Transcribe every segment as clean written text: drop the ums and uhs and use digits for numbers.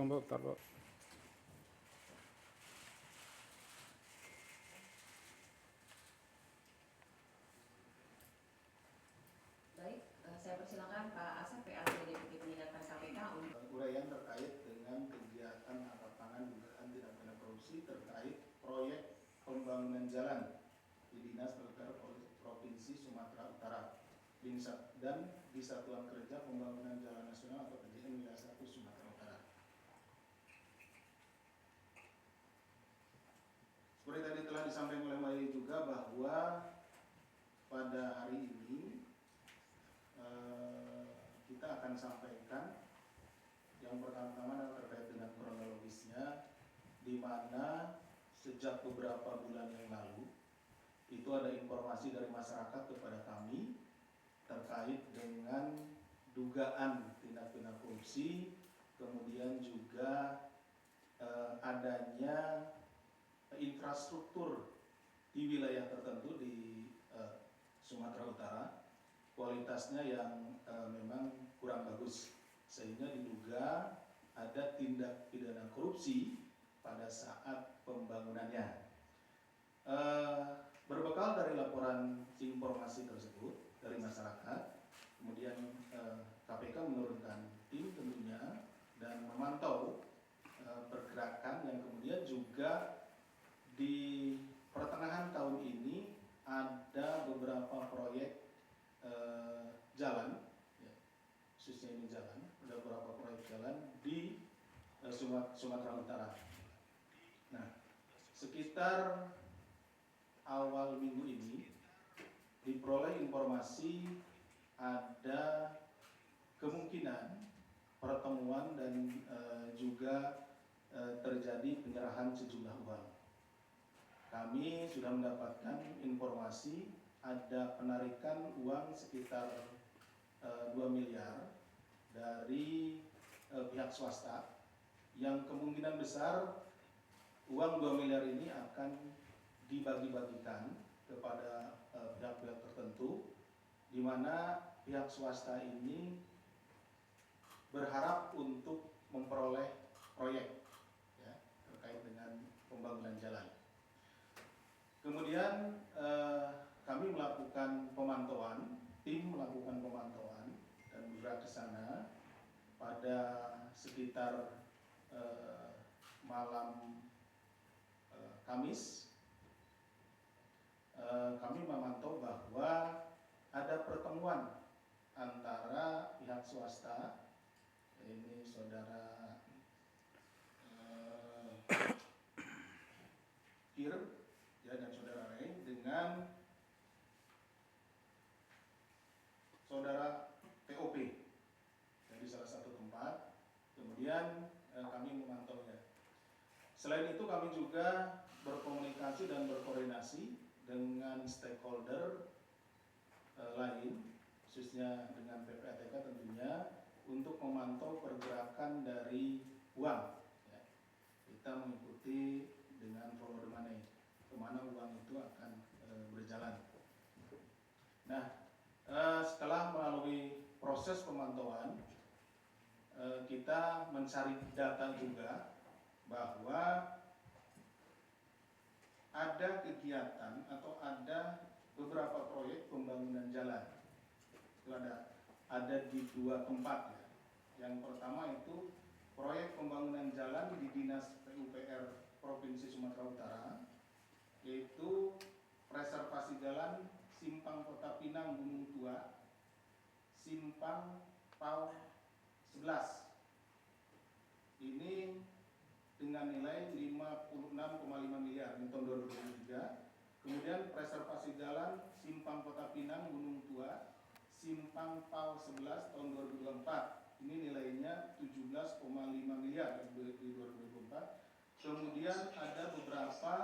Bentar, Pak. Baik, saya persilakan Pak Asep, PLT Deputi Penindakan KPK untuk uraian terkait dengan kegiatan angkat tangan dugaan tindak pidana korupsi terkait proyek pembangunan jalan di Dinas PUPR Provinsi Sumatera Utara dan di Satuan Kerja Pembangunan Jalan Nasional atau PJN Wilayah 1 Sumatera Utara. Seperti tadi telah disampaikan oleh Mbak Yeni juga bahwa pada hari ini kita akan sampaikan yang pertama-tama adalah terkait dengan kronologisnya, di mana sejak beberapa bulan yang lalu itu ada informasi dari masyarakat kepada kami terkait dengan dugaan tindak pidana korupsi, kemudian juga adanya infrastruktur di wilayah tertentu di Sumatera Utara, kualitasnya yang memang kurang bagus, sehingga diduga ada tindak pidana korupsi pada saat pembangunannya. Berbekal dari laporan informasi tersebut dari masyarakat, kemudian KPK menurunkan tim tentunya dan memantau pergerakan yang kemudian juga di pertengahan tahun ini ada beberapa proyek jalan, ya, khususnya ini jalan, ada beberapa proyek jalan di Sumatera Utara. Nah, sekitar awal minggu ini diperoleh informasi ada kemungkinan pertemuan dan juga terjadi penyerahan sejumlah uang. Kami sudah mendapatkan informasi ada penarikan uang sekitar 2 miliar dari pihak swasta yang kemungkinan besar uang 2 miliar ini akan dibagi-bagikan kepada pihak-pihak tertentu, di mana pihak swasta ini berharap untuk memperoleh proyek, ya, terkait dengan pembangunan jalan. Kemudian kami melakukan pemantauan, tim melakukan pemantauan dan bergerak ke sana pada sekitar malam Kamis. Kami memantau bahwa ada pertemuan antara pihak swasta, ini saudara Kir, ya, dan saudara Ray, dengan saudara TOP dari salah satu tempat. Kemudian kami memantaunya. Selain itu kami juga berkomunikasi dan berkoordinasi dengan stakeholder lain, khususnya dengan PPATK tentunya, untuk memantau pergerakan dari uang. Ya. Kita mengikuti dengan follow the money, kemana uang itu akan berjalan. Nah, setelah melalui proses pemantauan, kita mencari data juga bahwa ada kegiatan atau ada beberapa proyek pembangunan jalan. Itu ada di 2 tempat, ya. Yang pertama itu proyek pembangunan jalan di Dinas PUPR Provinsi Sumatera Utara, yaitu preservasi jalan Simpang Kota Pinang Gunung Tua, Simpang PAU 11. Ini dengan nilai 56,5 miliar di tahun 2023. Kemudian preservasi jalan Simpang Kota Pinang Gunung Tua, Simpang PAU 11 tahun 2024. Ini nilainya 17,5 miliar di 2024. Kemudian ada beberapa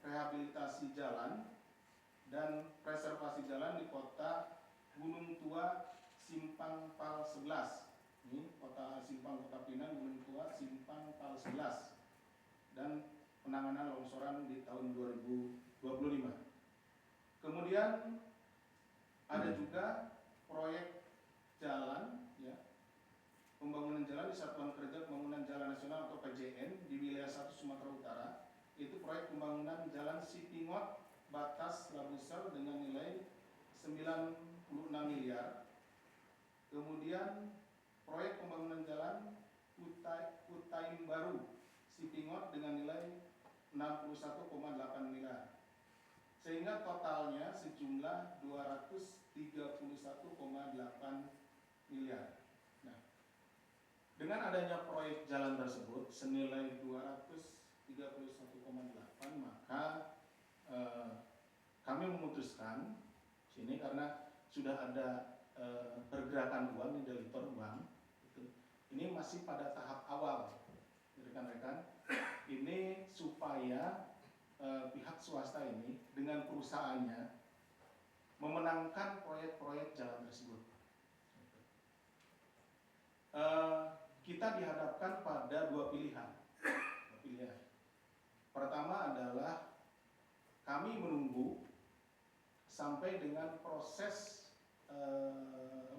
rehabilitasi jalan dan preservasi jalan di kota Gunung Tua, Simpang PAU 11. Ini kota Simpang Kota Pinang Gunung Tua, Simpang PAU 11. Dan penanganan longsoran di tahun 2025. Kemudian ada juga proyek jalan, ya, pembangunan jalan di Satuan Kerja Pembangunan Jalan Nasional atau PJN di wilayah 1 Sumatera Utara, itu proyek pembangunan jalan Sipingot Batas Labusel dengan nilai 96 miliar. Kemudian proyek pembangunan jalan Kutaim Baru Sipingot dengan nilai 61,8 miliar. Sehingga totalnya sejumlah 231,8 miliar. Nah, dengan adanya proyek jalan tersebut senilai 231,8, maka kami memutuskan sini karena sudah ada pergerakan uang, deliver uang. Ini masih pada tahap awal, rekan-rekan. Ini supaya pihak swasta ini dengan perusahaannya memenangkan proyek-proyek jalan tersebut. Kita dihadapkan pada dua pilihan. Pertama adalah kami menunggu sampai dengan proses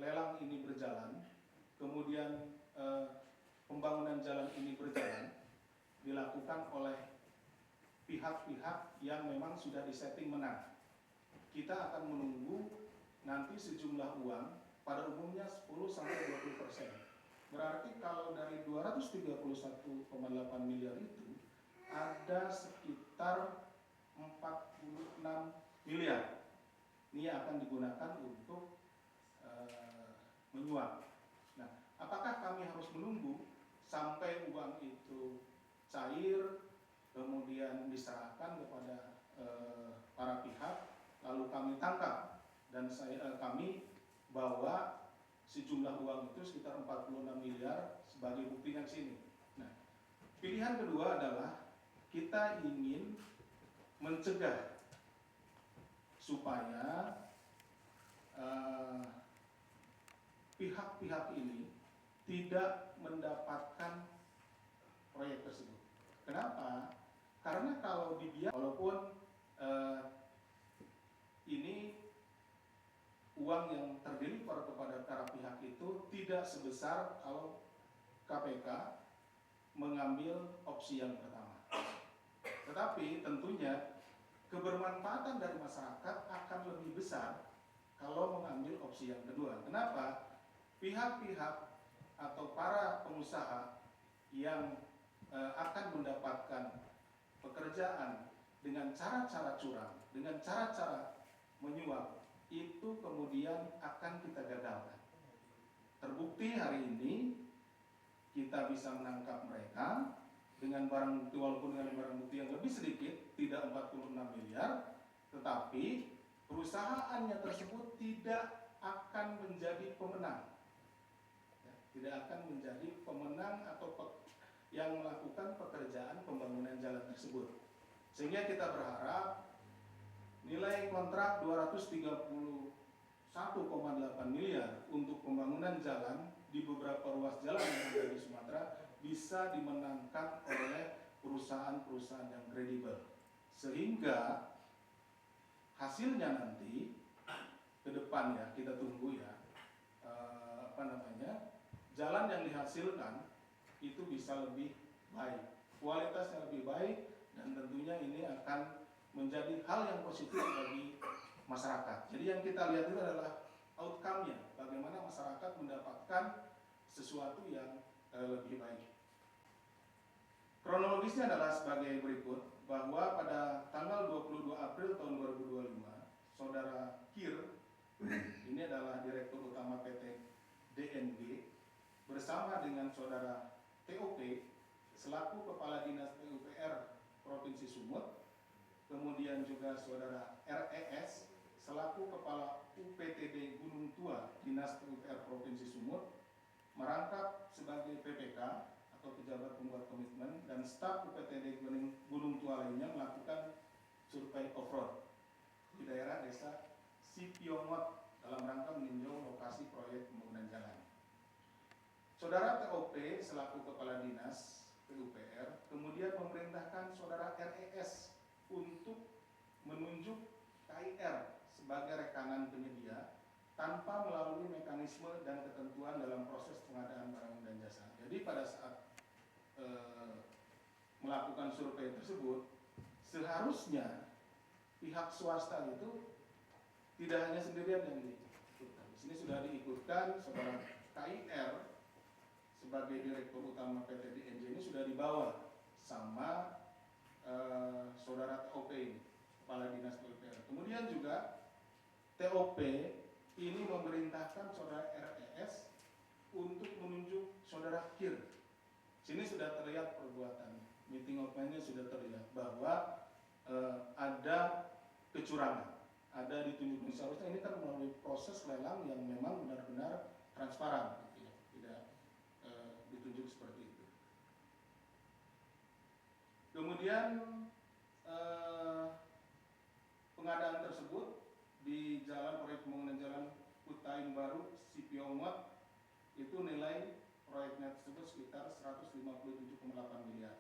lelang ini berjalan, kemudian pembangunan jalan ini berjalan, dilakukan oleh pihak-pihak yang memang sudah disetting menang. Kita akan menunggu nanti sejumlah uang, pada umumnya 10-20%. Berarti kalau dari 231,8 miliar itu ada sekitar 46 miliar. Ini akan digunakan untuk menyuap. Nah, apakah kami harus menunggu sampai uang itu cair, kemudian diserahkan kepada para pihak, lalu kami tangkap dan kami bawa sejumlah uang itu sekitar 46 miliar sebagai bukti yang sini. Nah, pilihan kedua adalah kita ingin mencegah supaya pihak-pihak ini tidak mendapatkan proyek tersebut. Kenapa? Karena kalau dibiarkan, walaupun ini uang yang terdeliver kepada para pihak itu tidak sebesar kalau KPK mengambil opsi yang pertama. Tetapi tentunya kebermanfaatan dari masyarakat akan lebih besar kalau mengambil opsi yang kedua. Kenapa? Pihak-pihak atau para pengusaha yang akan mendapatkan pekerjaan dengan cara-cara curang, dengan cara-cara menyuap, itu kemudian akan kita gagalkan. Terbukti hari ini kita bisa menangkap mereka dengan barang bukti, walaupun dengan barang bukti yang lebih sedikit, tidak 46 miliar, tetapi perusahaannya tersebut tidak akan menjadi pemenang. Tidak akan menjadi pemenang atau yang melakukan pekerjaan pembangunan jalan tersebut. Sehingga kita berharap nilai kontrak 231,8 miliar untuk pembangunan jalan di beberapa ruas jalan yang ada di Sumatera bisa dimenangkan oleh perusahaan-perusahaan yang kredibel. Sehingga hasilnya nanti ke depan ya, kita tunggu ya, jalan yang dihasilkan itu bisa lebih baik, kualitasnya lebih baik, dan tentunya ini akan menjadi hal yang positif bagi masyarakat. Jadi yang kita lihat itu adalah outcome-nya, bagaimana masyarakat mendapatkan sesuatu yang lebih baik. Kronologisnya adalah sebagai berikut, bahwa pada tanggal 22 April tahun 2025, Saudara Kir, ini adalah Direktur Utama PT DNG, bersama dengan Saudara TOP, selaku Kepala Dinas PUPR Provinsi Sumut, kemudian juga Saudara RES, selaku Kepala UPTD Gunung Tua Dinas PUPR Provinsi Sumut, merangkap sebagai PPK atau pejabat pembuat komitmen, dan staf UPTD Gunung Tua lainnya melakukan survei off-road di daerah desa Sipiongot dalam rangka meninjau lokasi proyek pembangunan jalan. Saudara TOP selaku Kepala Dinas PUPR kemudian memerintahkan Saudara RES untuk menunjuk KIR sebagai rekanan penyedia tanpa melalui melalui mekanisme dan ketentuan dalam proses pengadaan barang dan jasa. Jadi pada saat melakukan survei tersebut, seharusnya pihak swasta itu tidak hanya sendirian yang diikutkan. Di sini sudah diikutkan saudara KIR sebagai Direktur Utama PT DNJ ini sudah dibawa sama saudara TOP ini, Kepala Dinas PUPR. Kemudian juga TOP ini memerintahkan saudara RES untuk menunjuk saudara KIR. Sini sudah terlihat perbuatan meeting offline-nya, sudah terlihat bahwa ada kecurangan, ada ditunjuk. Seharusnya ini kan melalui proses lelang yang memang benar-benar transparan, gitu ya. Tidak ditunjuk seperti itu. Kemudian pengadaan tersebut di jalan proyek pembangunan jalan Kutain Baru Sipiomot itu nilai proyeknya tersebut sekitar 157,8 miliar.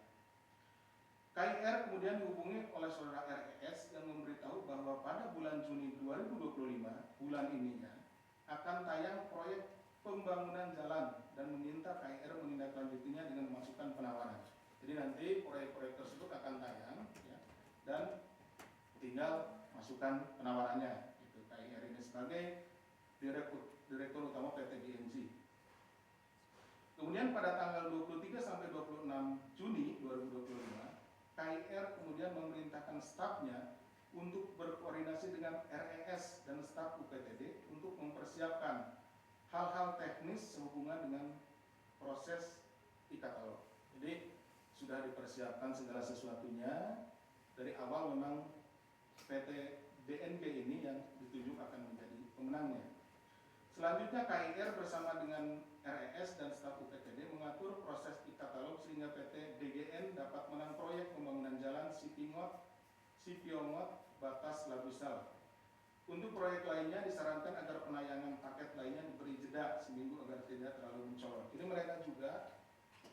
KIR kemudian dihubungi oleh saudara RES yang memberitahu bahwa pada bulan Juni 2025, bulan ini ya, akan tayang proyek pembangunan jalan dan meminta KIR menindaklanjutinya dengan memasukkan penawaran. Jadi nanti proyek-proyek tersebut akan tayang ya, dan tinggal masukkan penawarannya. Itu KIR ini sebagai Direktur Utama PT DNJ. Kemudian pada tanggal 23 sampai 26 Juni 2025, KIR kemudian memerintahkan stafnya untuk berkoordinasi dengan RES dan staf UPTD untuk mempersiapkan hal-hal teknis sehubungan dengan proses e-katalog. Jadi sudah dipersiapkan segala sesuatunya. Dari awal memang PT DNG ini yang ditunjuk akan menjadi pemenangnya. Selanjutnya KIR bersama dengan RES dan staf UPTD mengatur proses e-katalog sehingga PT DGN dapat menang proyek pembangunan jalan Sipiomot Batas Labusal. Untuk proyek lainnya disarankan agar penayangan paket lainnya diberi jeda seminggu agar tidak terlalu mencolok. Ini mereka juga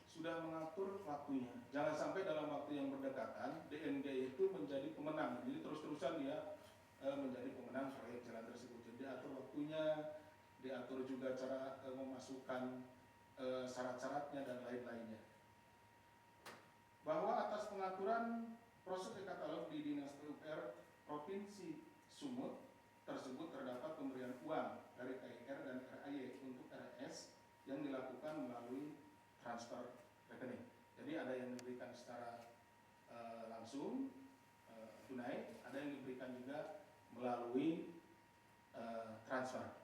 sudah mengatur waktunya. Jangan sampai dalam waktu yang berdekatan DNG itu menjadi pemenang. Jadi terus-terusan dia menjadi pemenang proyek jalan tersebut. Jadi diatur waktunya, diatur juga cara memasukkan syarat-syaratnya dan lain-lainnya. Bahwa atas pengaturan proses e-katalog di Dinas PUPR Provinsi Sumut tersebut terdapat pemberian uang dari KIR dan RAY untuk RS yang dilakukan melalui transfer rekening. Jadi ada yang diberikan secara langsung tunai, ada yang diberikan juga melalui transfer.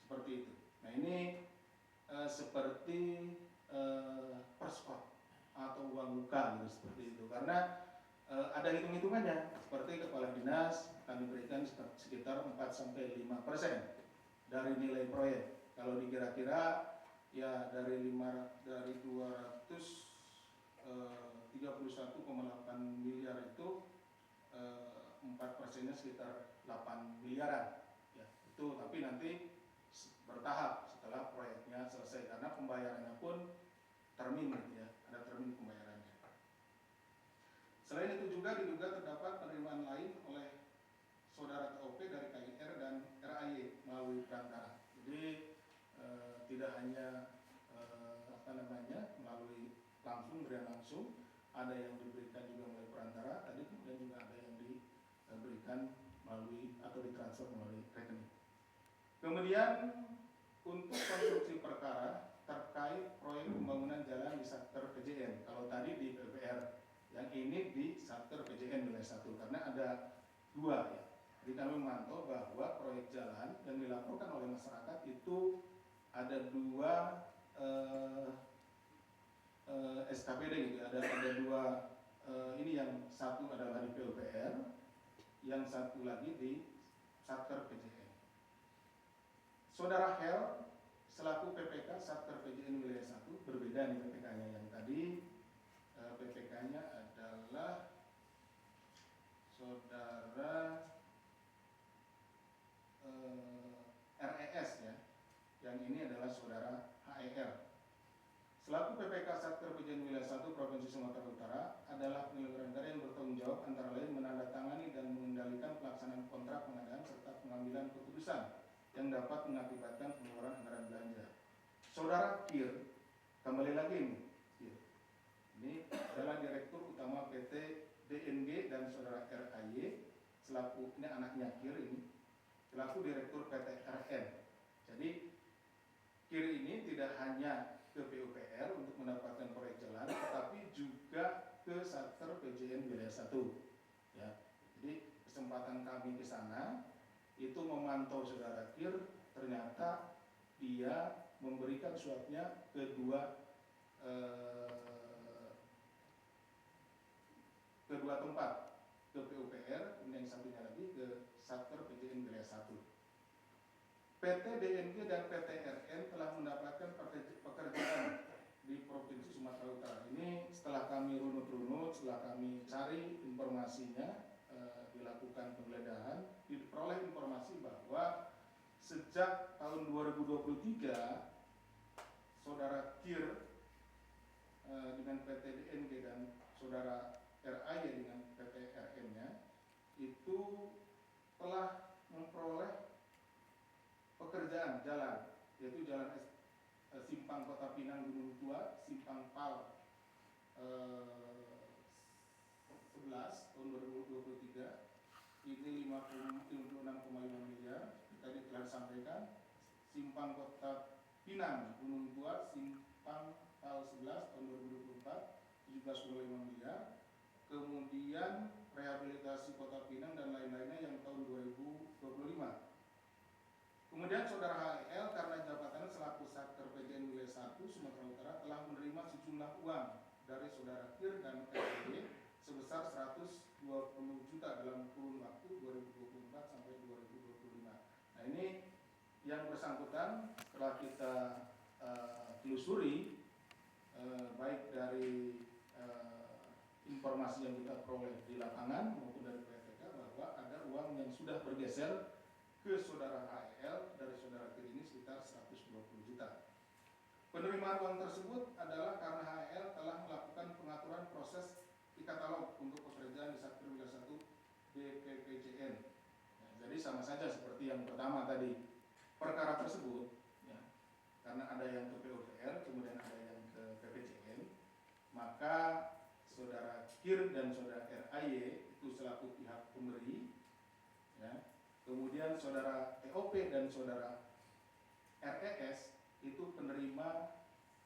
Seperti itu. Nah ini seperti perskot atau uang muka gitu, seperti itu. Karena ada hitung-hitungannya. Seperti kepala dinas akan diberikan sekitar 4-5% dari nilai proyek. Kalau dikira-kira ya dari 231,8 miliar itu 4%-nya sekitar 8 miliaran. Ya, itu tapi nanti bertahap setelah proyeknya selesai karena pembayarannya pun termin gitu ya, ada termin pembayarannya. Selain itu juga diduga terdapat penerimaan lain oleh saudara TOP dari KIR dan RAY melalui perantara. Jadi tidak hanya melalui langsung, berian langsung, ada yang diberikan juga melalui perantara, tadi kemudian juga ada yang diberikan melalui atau ditransfer melalui rekening. Kemudian untuk konstruksi perkara terkait proyek pembangunan jalan di Satker PJN. Kalau tadi di PUPR, yang ini di Satker PJN wilayah 1 karena ada dua ya. Jadi kami memantau bahwa proyek jalan yang dilaporkan oleh masyarakat itu ada dua SKPD gitu. Ada dua ini yang satu adalah di PUPR, yang satu lagi di Satker PJN. Saudara Hel selaku PPK Satker PJN wilayah 1 berbeda nih PPK-nya. Yang tadi PPK-nya adalah saudara RES ya. Yang ini adalah saudara HER. Selaku PPK Satker PJN wilayah 1 Provinsi Sumatera Utara adalah penyelenggara negara yang bertanggung jawab antara lain menandatangani dan mengendalikan pelaksanaan kontrak pengadaan serta pengambilan keputusan yang dapat mengakibatkan pengeluaran anggaran belanja. Saudara Kir, kembali lagi ini, ini adalah Direktur Utama PT DNG dan saudara RAY selaku, ini anaknya Kir ini, selaku Direktur PT RN. Jadi Kir ini tidak hanya ke PUPR untuk mendapatkan proyek jalan, tetapi juga ke Satker PJN Wilayah 1. Ya, jadi kesempatan kami ke sana itu memantau saudara Kir, ternyata dia memberikan suapnya kedua tempat, ke PUPR, kemudian yang satunya lagi ke Satker PJN Wilayah 1. PT DNG dan PT RN telah mendapatkan pekerjaan di Provinsi Sumatera Utara. Ini setelah kami runut-runut, setelah kami cari informasinya, dilakukan penggeledahan, diperoleh informasi bahwa sejak tahun 2023 saudara Kir dengan PT DNG dan saudara RAY dengan PT RN-nya itu telah memperoleh pekerjaan jalan, yaitu jalan Simpang Kota Pinang Gunung Tua, Simpang Pal 11 tahun 2023, ini 56,5 miliar. Tadi telah disampaikan. Simpang Kota Pinang Gunung Tua, Simpang Pal 11 tahun 2024, 17,5 miliar. Kemudian rehabilitasi Kota Pinang dan lain-lainnya yang tahun 2025. Kemudian saudara HL karena jabatannya selaku Satker PJN Wilayah 1 Sumatera Utara telah menerima sejumlah uang dari saudara Kir dan RW sebesar 120 juta dalam kurun waktu 2024 sampai 2025. Nah, ini yang bersangkutan setelah kita telusuri, baik dari informasi yang kita peroleh di lapangan maupun dari PTK, bahwa ada uang yang sudah bergeser ke saudara HL dari saudara Kir ini sekitar 120 juta. Penerimaan uang tersebut adalah karena HL telah melakukan pengaturan proses e-katalog untuk pekerjaan di Satker Wilayah 1 BPPJN. Ya, jadi sama saja seperti yang pertama tadi. Perkara tersebut, ya, karena ada yang ke PUPR, kemudian ada yang ke PPJN, maka saudara Kir dan saudara RAY itu selaku pihak pemberi, ya. Kemudian saudara TOP dan saudara RES itu penerima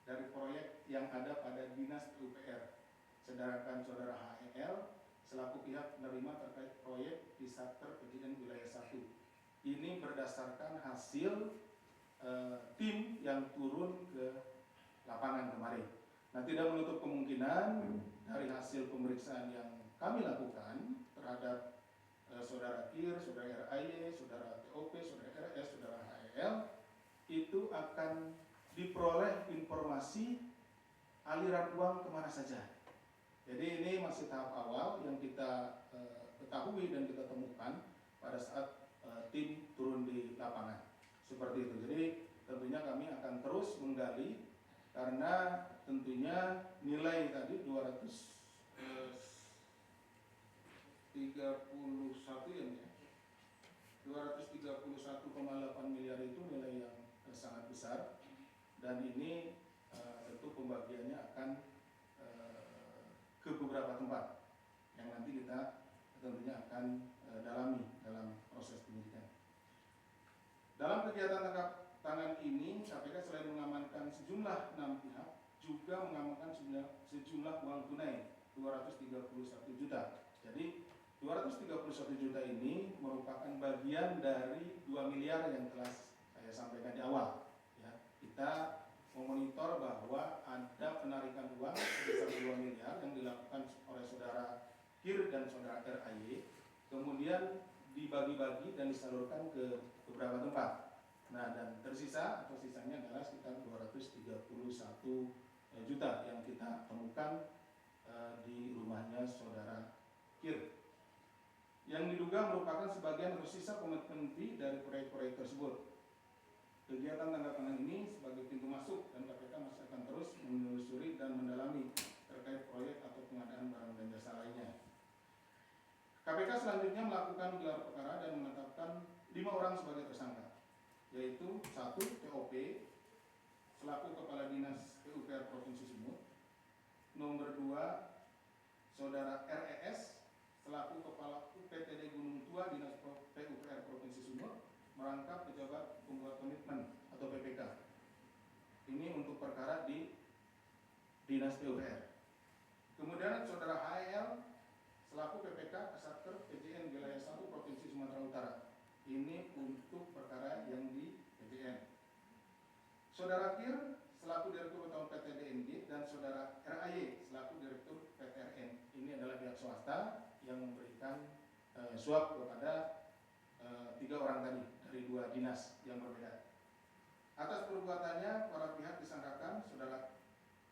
dari proyek yang ada pada Dinas PUPR. Sedangkan saudara HEL selaku pihak penerima terkait proyek di Satker PJN Wilayah 1. Ini berdasarkan hasil tim yang turun ke lapangan kemarin. Nah, tidak menutup kemungkinan dari hasil pemeriksaan yang kami lakukan terhadap saudara Kir, saudara RAY, saudara TOP, saudara RS, saudara HEL, itu akan diperoleh informasi aliran uang kemana saja. Jadi ini masih tahap awal yang kita ketahui dan kita temukan pada saat tim turun di lapangan. Seperti itu. Jadi tentunya kami akan terus menggali, karena tentunya nilai tadi 231 ya, 231,8 miliar itu nilai yang sangat besar, dan ini tentu pembagiannya akan ke beberapa tempat yang nanti kita tentunya akan dalami dalam proses penyidikan. Dalam kegiatan tangkap tangan ini, KPK selain mengamankan sejumlah 6 pihak, juga mengamankan sejumlah uang tunai 231 juta. Jadi 231 juta ini merupakan bagian dari 2 miliar yang telah saya sampaikan di awal. Ya, kita memonitor bahwa ada penarikan uang sebesar 2 miliar yang dilakukan oleh saudara Kir dan saudara RAY, kemudian dibagi-bagi dan disalurkan ke beberapa tempat. Nah, dan tersisa atau sisanya adalah sekitar 231 juta yang kita temukan di rumahnya saudara Kir, yang diduga merupakan sebagian atau sisa komitmen fee dari proyek-proyek tersebut. Kegiatan tangkap tangan ini sebagai pintu masuk, dan KPK masih akan terus menelusuri dan mendalami terkait proyek atau pengadaan barang dan jasa lainnya. KPK selanjutnya melakukan gelar perkara dan menetapkan 5 orang sebagai tersangka. selaku Kepala Dinas PUPR Provinsi Sumut. Nomor 2, Saudara RES selaku Kepala UPTD Gunung Tua Dinas PUPR Provinsi Sumut merangkap pejabat pembuat komitmen atau PPK. Ini untuk perkara di Dinas PUPR. Kemudian Saudara HEL selaku PPK Kasatker PJN Wilayah 1 Provinsi Sumatera Utara. Ini untuk perkara yang di PJN. Saudara KIR selaku Direktur Utama PT DNG dan Saudara RAY selaku Direktur PTRN. Ini adalah pihak swasta yang memberikan suap kepada 3 orang tadi dari 2 dinas yang berbeda. Atas perbuatannya, para pihak disangkakan Saudara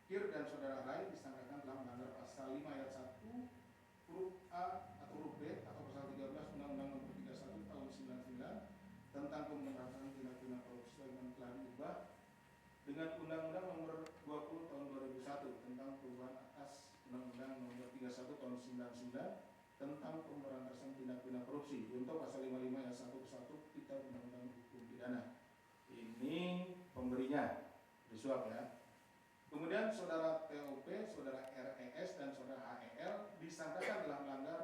KIR dan Saudara RAY disangkakan telah melanggar pasal 5 ayat 1 huruf A atau huruf B atau pasal 13 Undang-Undang Nomor 31 Tahun 99 tentang pemberantasan tindak pidana korupsi yang telah diubah dengan Undang-Undang Nomor 20 Tahun 2001 tentang perubahan atas Undang-Undang Nomor 31 Tahun 99 tentang pemberantasan tindak pidana korupsi untuk pasal 55 ayat 1 ke 1 Kitab Undang-Undang Hukum Pidana. Ini pemberinya disuap ya. Kemudian Saudara TOP, Saudara RES dan Saudara HEL disangkakan telah melanggar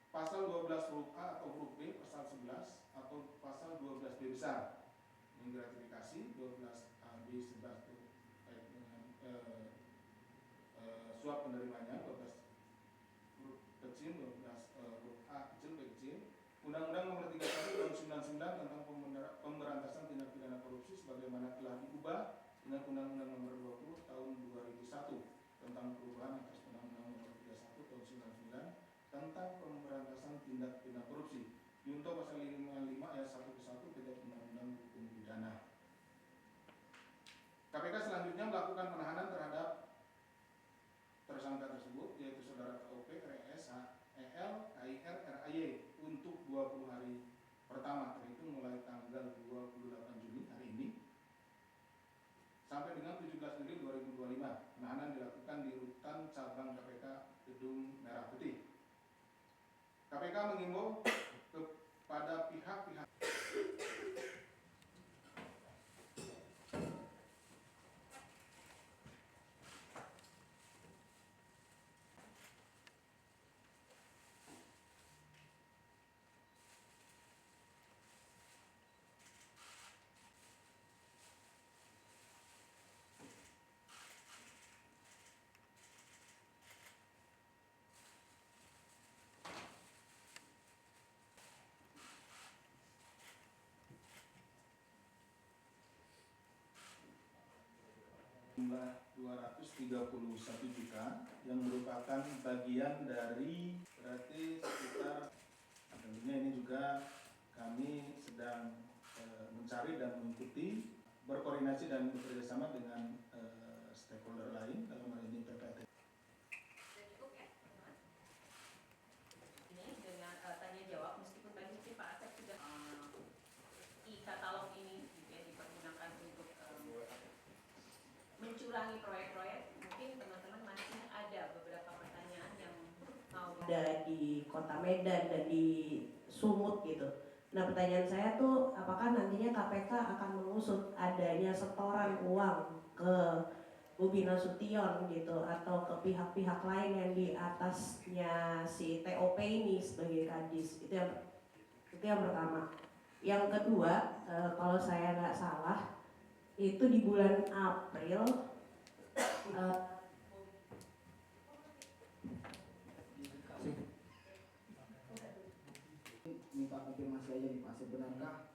pasal 12 huruf A atau huruf B, pasal 11 atau pasal 12B besar. Ini gratifikasi 12AB 11 terkait dengan suap penerimanya, 12 huruf kecil, 12 huruf A kecil, B kecil. Undang-Undang Nomor 31 Tahun 99 tentang pemberantasan tindak pidana korupsi sebagaimana telah diubah dengan Undang-Undang Nomor 20 Tahun 2001 tentang perubahan atas Undang-Undang Nomor 31 Tahun 99 tentang pemberantasan tindak pidana korupsi junto pasal 55 ayat 1 ke 1 Kitab Undang-Undang Hukum Pidana. KPK selanjutnya melakukan penahanan terhadap tersangka tersebut yaitu Saudara TOP, RES, HEL, KIR, RAY untuk 20 hari pertama terhitung mulai tanggal 28 Juni hari ini sampai dengan 17 Juli 2025. Penahanan dilakukan di Rutan Cabang KPK Gedung Merah Putih. KPK mengimbau kepada pihak-pihak jumlah 231 juta yang merupakan bagian dari berarti sekitar, tentunya ini juga kami sedang mencari dan mengikuti berkoordinasi dan bekerjasama dengan stakeholder lain dalam hal ini PPT. Sudah cukup ya, teman-teman? Ini dengan tanya jawab, meskipun tadi sih Pak Asep sudah e-katalog ini juga dipergunakan untuk mencurangi proyek-proyek, mungkin teman-teman masih ada beberapa pertanyaan yang mau ada di Kota Medan dan di Sumut gitu. Nah, pertanyaan saya tuh apakah nantinya KPK akan mengusut adanya setoran uang ke Bobi Nasution gitu atau ke pihak-pihak lain yang di atasnya si TOP ini sebagai kadis. Itu yang pertama. Yang kedua, kalau saya nggak salah itu di bulan April minta konfirmasi aja nih Pak, sebenarkah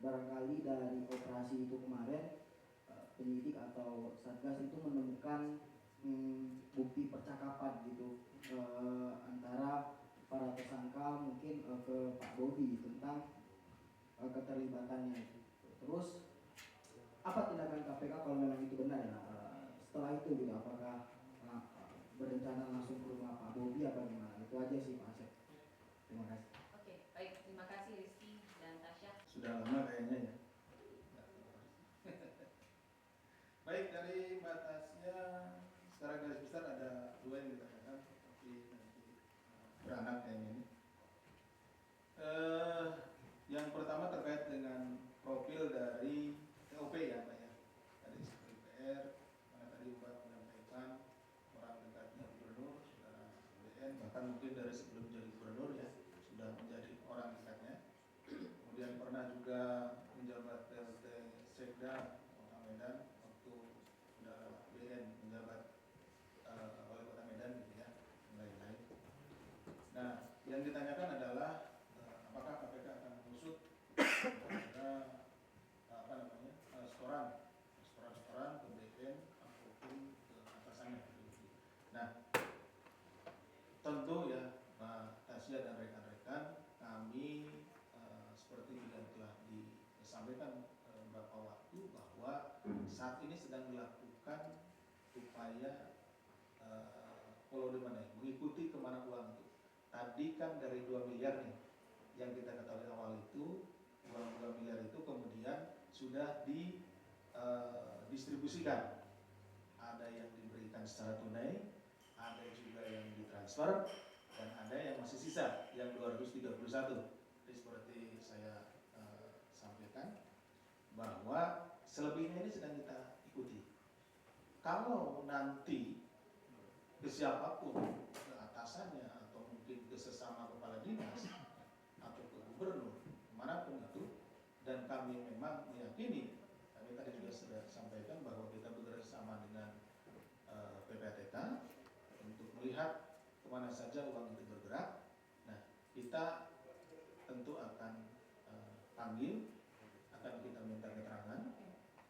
barangkali dari operasi itu kemarin penyidik atau satgas itu menemukan bukti percakapan gitu antara para tersangka mungkin ke Pak Bobi tentang keterlibatannya. Terus apa tindakan KPK kalau memang itu benar ya? Setelah itu gitu, apakah berencana langsung ke rumah Pak Bobi apa gimana? Itu aja sih Pak Asep. Terima kasih. Oke, baik, terima kasih Rizky dan Tasya. Sudah lama kayaknya ya. Baik, dari Mbak Tasya secara garis besar ada 2 yang ditanyakan, tapi nanti beranak kayaknya ini. Yang pertama terkait dengan profil dari TOP ya Pak. bahkan mungkin dari sebelum jadi gubernur ya sudah menjadi orang dekatnya. Kemudian pernah juga menjabat PLT Sekda Kota Medan waktu sudah BN menjabat Wali Kota Medan gitu ya, dan lain-lain. Nah, yang ditanyakan adalah apakah KPK akan mengusut kepada restoran ke BN ataupun ke atasannya. Nah, tentu ya Mbak Tasya dan rekan-rekan, kami seperti yang telah disampaikan beberapa waktu bahwa saat ini sedang dilakukan upaya follow the money, mengikuti kemana uang itu. Tadi kan dari 2 miliar nih yang kita ketahui awal itu, uang 2 miliar itu kemudian sudah didistribusikan. Ada yang diberikan secara tunai, ada juga yang ditransfer, dan ada yang masih sisa, yang 231. Jadi seperti saya sampaikan, bahwa selebihnya ini sedang kita ikuti. Kalau nanti ke siapapun, ke atasannya, atau mungkin ke sesama kepala dinas, atau ke gubernur, manapun itu, dan kami memang meyakini, kami tadi juga sudah sampaikan bahwa kita bekerja sama dengan PPATK untuk melihat kemana saja uang itu bergerak. Nah, kita tentu akan panggil, akan kita minta keterangan,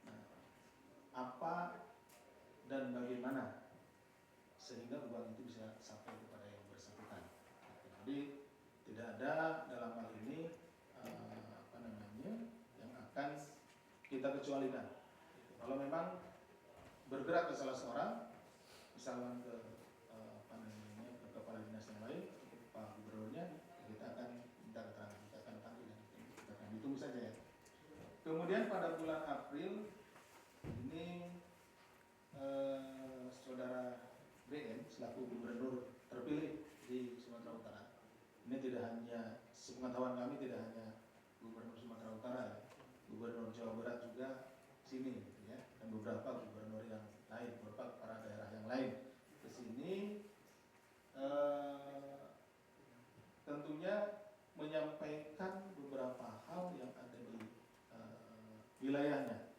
nah, apa dan bagaimana sehingga uang itu bisa sampai kepada yang bersangkutan. Jadi tidak ada dalam hal ini yang akan kita kecualikan. Kalau memang bergerak ke salah seorang, misalnya ke ke kepala dinas yang lain, ke Pak Gubernurnya, kita akan minta keterangan, kita akan panggil, kita akan ditunggu saja ya. Kemudian pada bulan April ini saudara BN selaku gubernur terpilih di Sumatera Utara. Ini tidak hanya sepengetahuan kami, tidak hanya gubernur Sumatera Utara, ya. Gubernur Jawa Barat juga sini, gitu ya, dan beberapa gubernur yang lain, beberapa kepala daerah yang lain ke sini, tentunya menyampaikan beberapa hal yang ada di wilayahnya.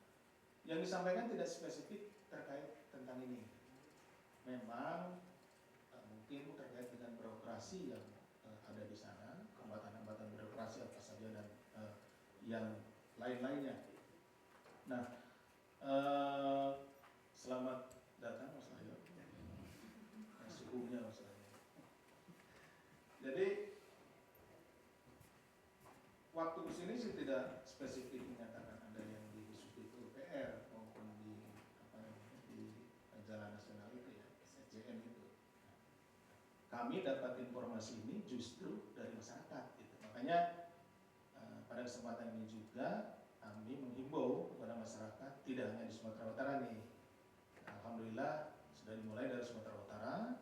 Yang disampaikan tidak spesifik terkait tentang ini. Memang mungkin terkait dengan birokrasi yang ada di sana, hambatan-hambatan birokrasi apa saja dan yang lain-lainnya. Nah, selamat datang Mas Ayo. Suhunya Mas Ayo. Jadi waktu kesini sih tidak spesifik menyatakan ada yang di khusus UPR maupun di Jalan Nasional itu ya, SJN itu. Kami dapat informasi ini justru dari masyarakat gitu. Makanya pada kesempatan ini juga kami menghimbau kepada masyarakat, tidak hanya di Sumatera Utara nih. Alhamdulillah sudah dimulai dari Sumatera Utara,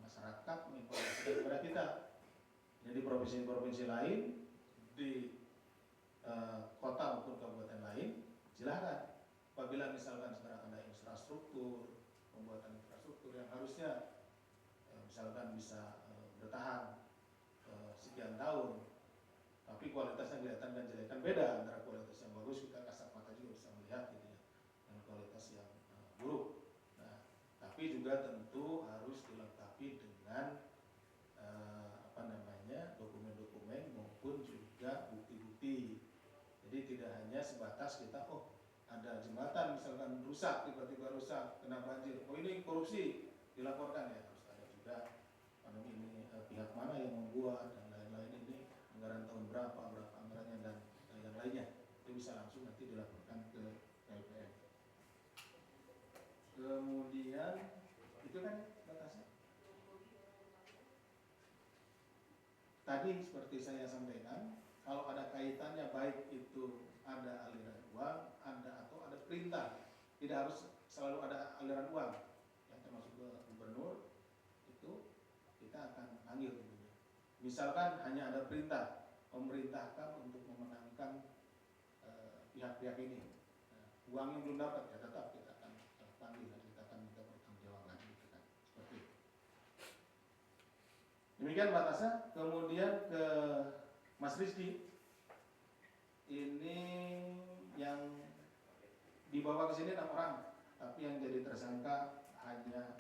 masyarakat menginformasikan kepada kita. Jadi provinsi-provinsi lain, di kota maupun kabupaten lain, silakan. Apabila misalkan sekarang ada infrastruktur, pembuatan infrastruktur yang harusnya misalkan bisa bertahan sekian tahun, tapi kualitasnya kelihatan dan jelekan beda antara kualitas yang bagus, kita kasat mata juga bisa melihat gitu ya, dan kualitas yang buruk. Nah, tapi juga tentu harus dilengkapi dengan dokumen-dokumen maupun juga bukti-bukti. Jadi tidak hanya sebatas kita ada jembatan misalkan rusak, tiba-tiba rusak, kena banjir, ini korupsi, dilaporkan ya. Harus ada juga ini pihak mana yang membuat dan lain-lain, ini anggaran tahun berapa anggarannya dan yang lainnya. Itu bisa langsung nanti dilaporkan ke LPM. Kemudian itu kan batasnya. Tadi seperti saya sampaikan, kalau ada kaitannya baik itu ada aliran uang, ada perintah, tidak harus selalu ada aliran uang, yang termasuk ke gubernur, itu kita akan panggil tentunya. Misalkan hanya ada perintah, memerintahkan untuk memenangkan pihak-pihak ini, uang yang belum dapat ya tetap kita akan panggil dan kita akan minta pertanggungjawaban gitu kan, seperti itu. Demikian Mbak Tasya. Kemudian ke Mas Rizky. Ini yang dibawa ke sini 6 orang, tapi yang jadi tersangka hanya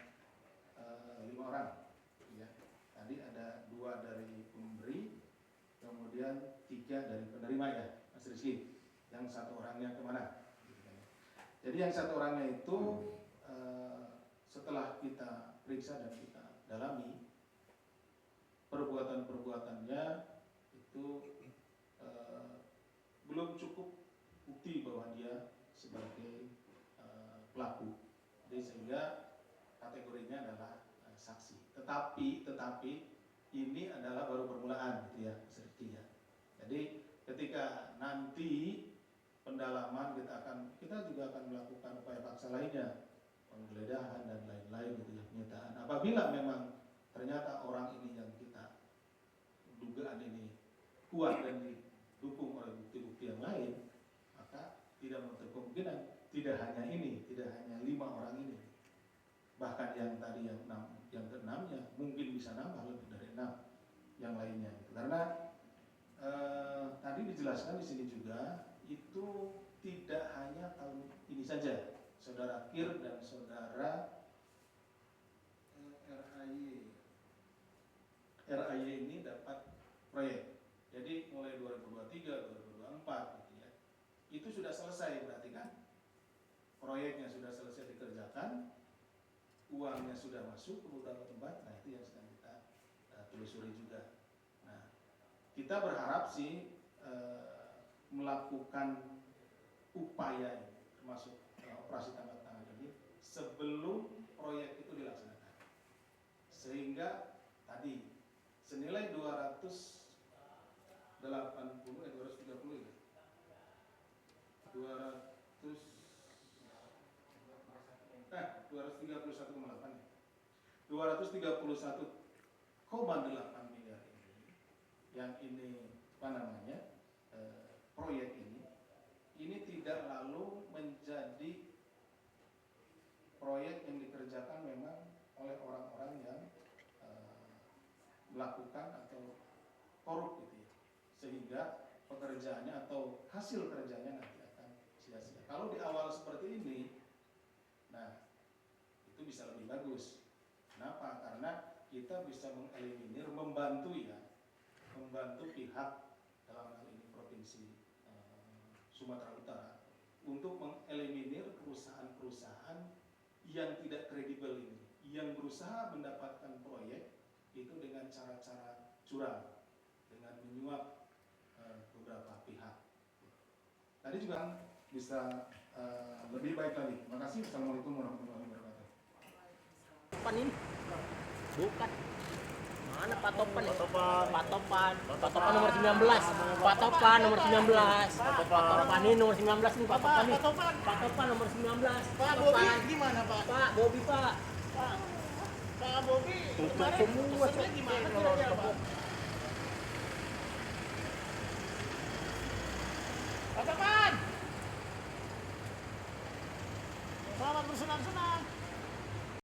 5 orang. Ya. Tadi ada 2 dari pemberi, kemudian 3 dari penerima ya, Mas Rizky. Yang 1 orangnya kemana? Jadi yang 1 orangnya itu setelah kita periksa dan kita dalami, perbuatan-perbuatannya itu belum cukup bukti bahwa dia sebagai pelaku. Jadi sehingga kategorinya adalah saksi. Tetapi ini adalah baru permulaan gitu ya, Serti ya. Jadi ketika nanti pendalaman kita juga akan melakukan upaya paksa lainnya, penggeledahan dan lain-lain gitu ya, penyitaan. Apabila memang ternyata orang ini yang kita dugaan ini kuat dan didukung oleh bukti-bukti yang lain, maka tidak menutup kemungkinan tidak hanya 5 orang ini, bahkan yang tadi yang ke-6-nya mungkin bisa nambah lebih dari 6 yang lainnya gitu. Karena tadi dijelaskan di sini juga itu tidak hanya tahun ini saja, saudara Kir dan saudara RAY ini dapat proyek. Jadi mulai 2023, 2024 gitu ya. Itu sudah selesai berarti kan? Proyeknya sudah selesai dikerjakan, uangnya sudah masuk ke beberapa tempat. Nah, itu yang sedang kita telusuri juga. Nah, kita berharap sih melakukan upaya ini, termasuk operasi tangkap tangan ini sebelum proyek itu dilaksanakan. Sehingga tadi senilai 231,8 miliar ini, yang ini proyek ini tidak lalu menjadi proyek yang dikerjakan memang oleh orang-orang yang melakukan atau korup gitu ya, sehingga pekerjaannya atau hasil kerjanya nanti akan sia-sia. Kalau di awal seperti ini, nah itu bisa lebih bagus. Kenapa? Karena kita bisa mengeliminir, membantu pihak dalam hal ini Provinsi Sumatera Utara untuk mengeliminir perusahaan-perusahaan yang tidak kredibel ini, yang berusaha mendapatkan proyek itu dengan cara-cara curang, dengan menyuap beberapa pihak. Tadi juga bisa lebih baik lagi. Terima kasih. Assalamualaikum warahmatullahi wabarakatuh. Topan ini? Bukan. Mana Pak Topan? Pak Topan nomor 19. Pak Topan nomor 19. Pak Topan ini nomor 19 nih Pak Topan nih. Pak Topan nomor 19. Pak Bobi gimana Pak? Pak Bobi Pak. Pak Bobi Tutup semua. gimana kira-kira Pak? Pak Topan! Selamat bersenang-senang.